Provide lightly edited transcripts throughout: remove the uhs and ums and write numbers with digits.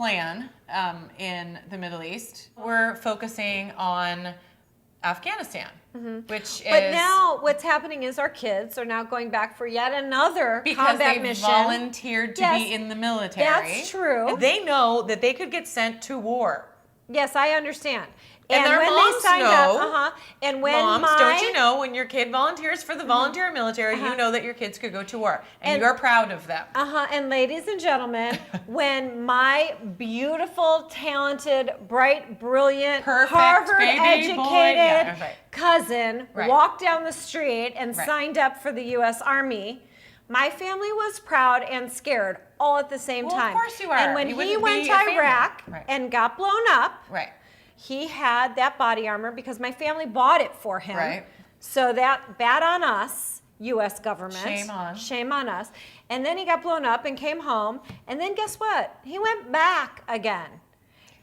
plan in the Middle East. We're focusing on Afghanistan, which is... But now what's happening is our kids are now going back for yet another combat mission. Because they volunteered to be in the military. That's true. And they know that they could get sent to war. Yes, I understand. And their when moms they signed know, up, and when moms, don't you know, when your kid volunteers for the volunteer military, you know that your kids could go to war. And you're proud of them. And ladies and gentlemen, when my beautiful, talented, bright, brilliant, Harvard-educated cousin walked down the street and signed up for the U.S. Army, my family was proud and scared all at the same time. Of course you are. And when he went to Iraq and got blown up, he had that body armor because my family bought it for him. Right. So that bad on us, U.S. government. Shame on us. And then he got blown up and came home. And then guess what? He went back again.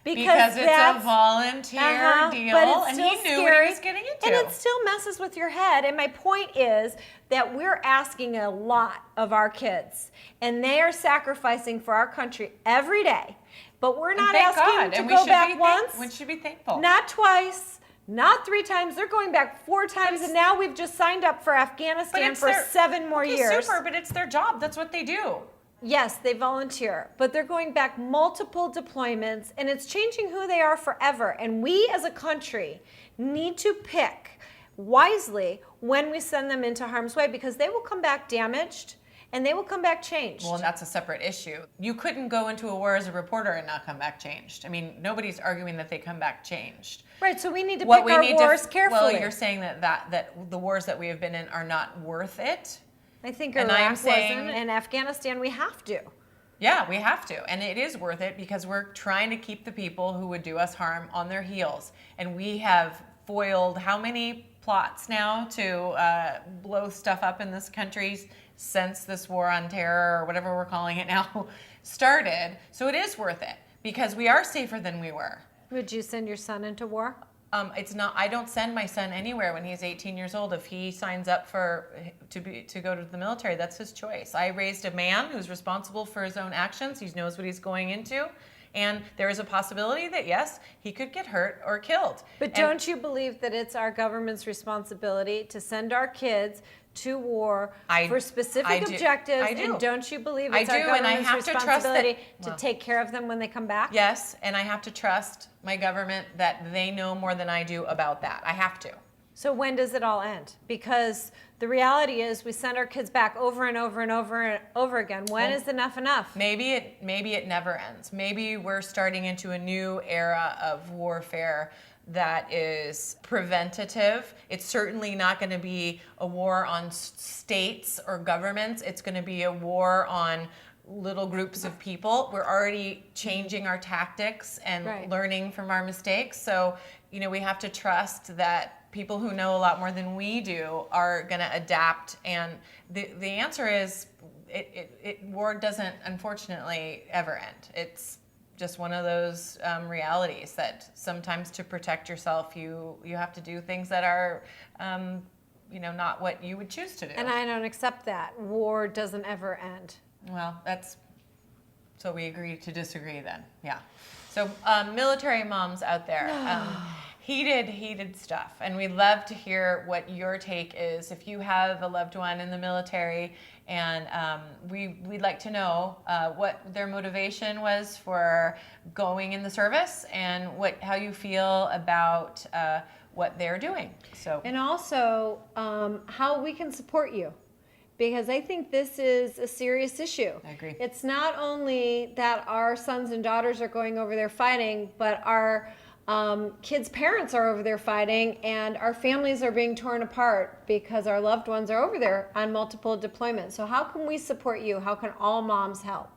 Because it's a volunteer deal, and he knew what he was getting into. And it still messes with your head. And my point is that we're asking a lot of our kids, and they are sacrificing for our country every day. But we're not asking to go back once. We should be thankful. Not twice. Not 3 times. They're going back 4 times, and now we've just signed up for Afghanistan for 7 more years. Super, but it's their job. That's what they do. Yes, they volunteer, but they're going back multiple deployments, and it's changing who they are forever. And we as a country need to pick wisely when we send them into harm's way, because they will come back damaged and they will come back changed. Well, and that's a separate issue. You couldn't go into a war as a reporter and not come back changed. I mean, nobody's arguing that they come back changed. Right, so we need to pick our wars carefully. Well, you're saying that the wars that we have been in are not worth it? I think Iraq wasn't, and Afghanistan we have to. Yeah, we have to. And it is worth it because we're trying to keep the people who would do us harm on their heels. And we have foiled how many plots now to blow stuff up in this country since this war on terror, or whatever we're calling it now, started. So it is worth it because we are safer than we were. Would you send your son into war? It's not. I don't send my son anywhere when he's 18 years old. If he signs up to go to the military, that's his choice. I raised a man who's responsible for his own actions. He knows what he's going into, and there is a possibility that yes, he could get hurt or killed. But don't you believe that it's our government's responsibility to send our kids to war for specific objectives? I do. And don't you believe it's our government's responsibility to take care of them when they come back? Yes, and I have to trust my government that they know more than I do about that. I have to. So when does it all end? Because the reality is we send our kids back over and over and over and over again. When is enough enough? Maybe it never ends. Maybe we're starting into a new era of warfare that is preventative. It's certainly not going to be a war on states or governments. It's going to be a war on little groups of people. We're already changing our tactics and learning from our mistakes. So, we have to trust that people who know a lot more than we do are going to adapt. And the answer is war doesn't, unfortunately, ever end. It's just one of those realities that sometimes to protect yourself, you have to do things that are, not what you would choose to do. And I don't accept that. War doesn't ever end. Well, so we agree to disagree then. Yeah. So military moms out there, heated stuff. And we'd love to hear what your take is. If you have a loved one in the military, and we'd like to know what their motivation was for going in the service and how you feel about what they're doing. And also how we can support you. Because I think this is a serious issue. I agree. It's not only that our sons and daughters are going over there fighting, but our kids' parents are over there fighting, and our families are being torn apart because our loved ones are over there on multiple deployments. So how can we support you? How can all moms help?